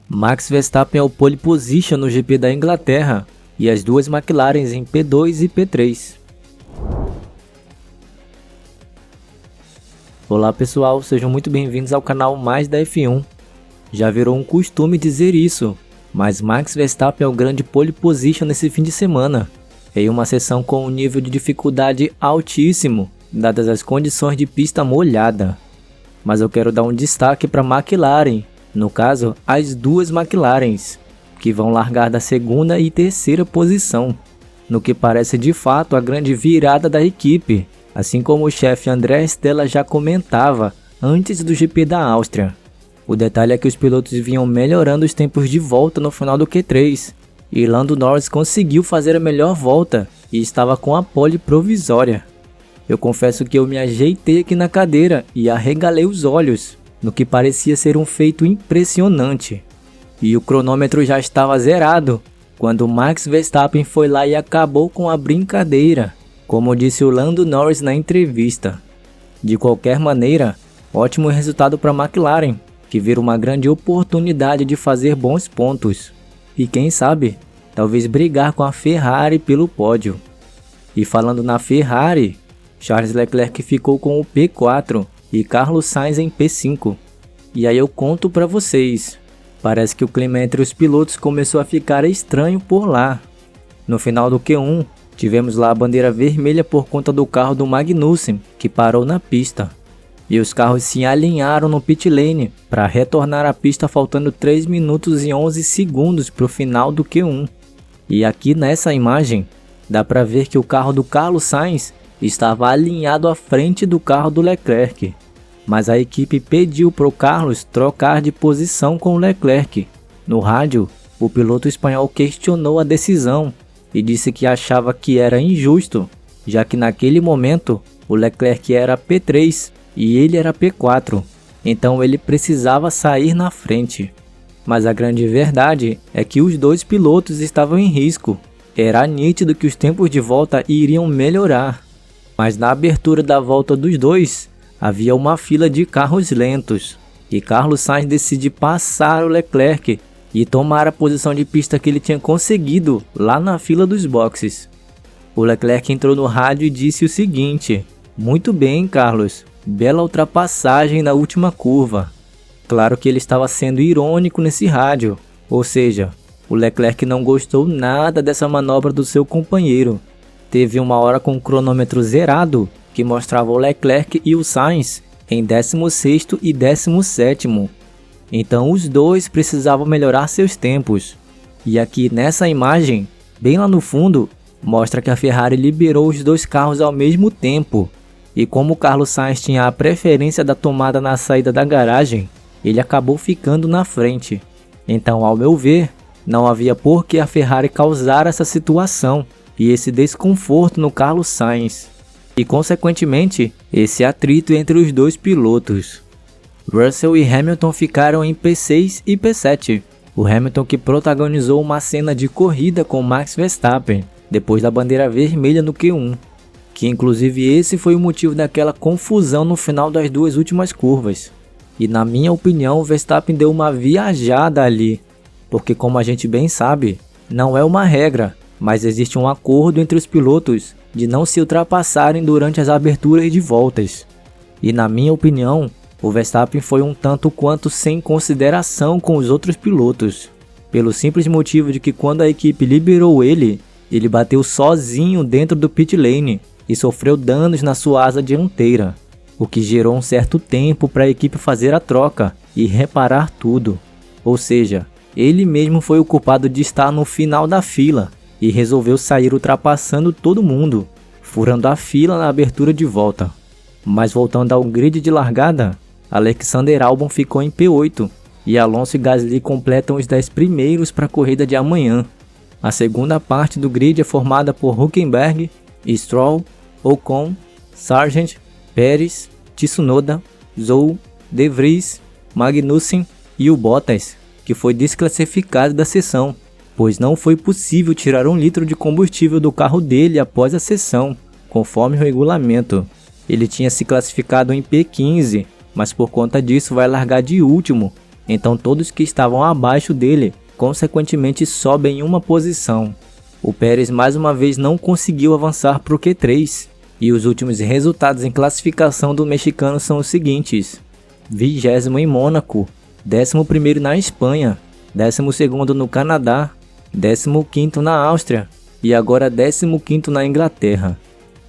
Max Verstappen é o pole position no GP da Inglaterra e as duas McLarens em P2 e P3. Olá pessoal, sejam muito bem-vindos ao canal Mais da F1. Já virou um costume dizer isso, mas Max Verstappen é o grande pole position nesse fim de semana, em uma sessão com um nível de dificuldade altíssimo, dadas as condições de pista molhada. Mas eu quero dar um destaque para a McLaren, no caso, as duas McLarens, que vão largar da segunda e terceira posição, no que parece de fato a grande virada da equipe, assim como o chefe André Stella já comentava antes do GP da Áustria. O detalhe é que os pilotos vinham melhorando os tempos de volta no final do Q3, e Lando Norris conseguiu fazer a melhor volta e estava com a pole provisória. Eu confesso que eu me ajeitei aqui na cadeira e arregalei os olhos, no que parecia ser um feito impressionante. E o cronômetro já estava zerado, quando Max Verstappen foi lá e acabou com a brincadeira, como disse o Lando Norris na entrevista. De qualquer maneira, ótimo resultado para a McLaren, que vira uma grande oportunidade de fazer bons pontos. E quem sabe, talvez brigar com a Ferrari pelo pódio. E falando na Ferrari, Charles Leclerc ficou com o P4 e Carlos Sainz em P5. E aí eu conto para vocês, parece que o clima entre os pilotos começou a ficar estranho por lá. No final do Q1, tivemos lá a bandeira vermelha por conta do carro do Magnussen, que parou na pista. E os carros se alinharam no pit lane para retornar à pista faltando 3 minutos e 11 segundos para o final do Q1. E aqui nessa imagem, dá para ver que o carro do Carlos Sainz estava alinhado à frente do carro do Leclerc. Mas a equipe pediu para o Carlos trocar de posição com o Leclerc. No rádio, o piloto espanhol questionou a decisão e disse que achava que era injusto, já que naquele momento o Leclerc era P3 e ele era P4, então ele precisava sair na frente. Mas a grande verdade é que os dois pilotos estavam em risco. Era nítido que os tempos de volta iriam melhorar. Mas na abertura da volta dos dois, havia uma fila de carros lentos, e Carlos Sainz decide passar o Leclerc e tomar a posição de pista que ele tinha conseguido lá na fila dos boxes. O Leclerc entrou no rádio e disse o seguinte: "Muito bem, Carlos, bela ultrapassagem na última curva." Claro que ele estava sendo irônico nesse rádio, ou seja, o Leclerc não gostou nada dessa manobra do seu companheiro. Teve uma hora com o cronômetro zerado, que mostrava o Leclerc e o Sainz em 16º e 17º. Então os dois precisavam melhorar seus tempos. E aqui nessa imagem, bem lá no fundo, mostra que a Ferrari liberou os dois carros ao mesmo tempo. E como o Carlos Sainz tinha a preferência da tomada na saída da garagem, ele acabou ficando na frente. Então, ao meu ver, não havia por que a Ferrari causar essa situação e esse desconforto no Carlos Sainz. E consequentemente, esse atrito entre os dois pilotos. Russell e Hamilton ficaram em P6 e P7. O Hamilton que protagonizou uma cena de corrida com Max Verstappen, depois da bandeira vermelha no Q1. Que inclusive esse foi o motivo daquela confusão no final das duas últimas curvas. E na minha opinião, o Verstappen deu uma viajada ali. Porque como a gente bem sabe, não é uma regra, mas existe um acordo entre os pilotos de não se ultrapassarem durante as aberturas de voltas. E na minha opinião, o Verstappen foi um tanto quanto sem consideração com os outros pilotos, pelo simples motivo de que quando a equipe liberou ele bateu sozinho dentro do pit lane e sofreu danos na sua asa dianteira, o que gerou um certo tempo para a equipe fazer a troca e reparar tudo. Ou seja, ele mesmo foi o culpado de estar no final da fila e resolveu sair ultrapassando todo mundo, furando a fila na abertura de volta. Mas voltando ao grid de largada, Alexander Albon ficou em P8 e Alonso e Gasly completam os 10 primeiros para a corrida de amanhã. A segunda parte do grid é formada por Hülkenberg, Stroll, Ocon, Sargent, Pérez, Tsunoda, Zhou, De Vries, Magnussen e o Bottas, que foi desclassificado da sessão, pois não foi possível tirar 1 litro de combustível do carro dele após a sessão, conforme o regulamento. Ele tinha se classificado em P15, mas por conta disso vai largar de último então todos que estavam abaixo dele, consequentemente sobem uma posição. O Pérez mais uma vez não conseguiu avançar para o Q3, e os últimos resultados em classificação do mexicano são os seguintes: 20º em Mônaco, 11º na Espanha, 12º no Canadá, 15º na Áustria e agora 15º na Inglaterra.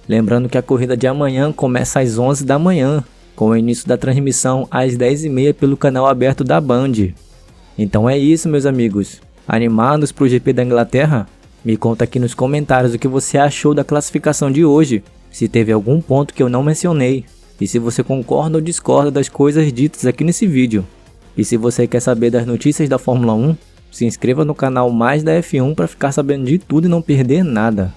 Lembrando que a corrida de amanhã começa às 11 da manhã, com o início da transmissão às 10h30 pelo canal aberto da Band. Então é isso, meus amigos. Animados para o GP da Inglaterra? Me conta aqui nos comentários o que você achou da classificação de hoje, se teve algum ponto que eu não mencionei, e se você concorda ou discorda das coisas ditas aqui nesse vídeo. E se você quer saber das notícias da Fórmula 1, se inscreva no canal Mais da F1 para ficar sabendo de tudo e não perder nada.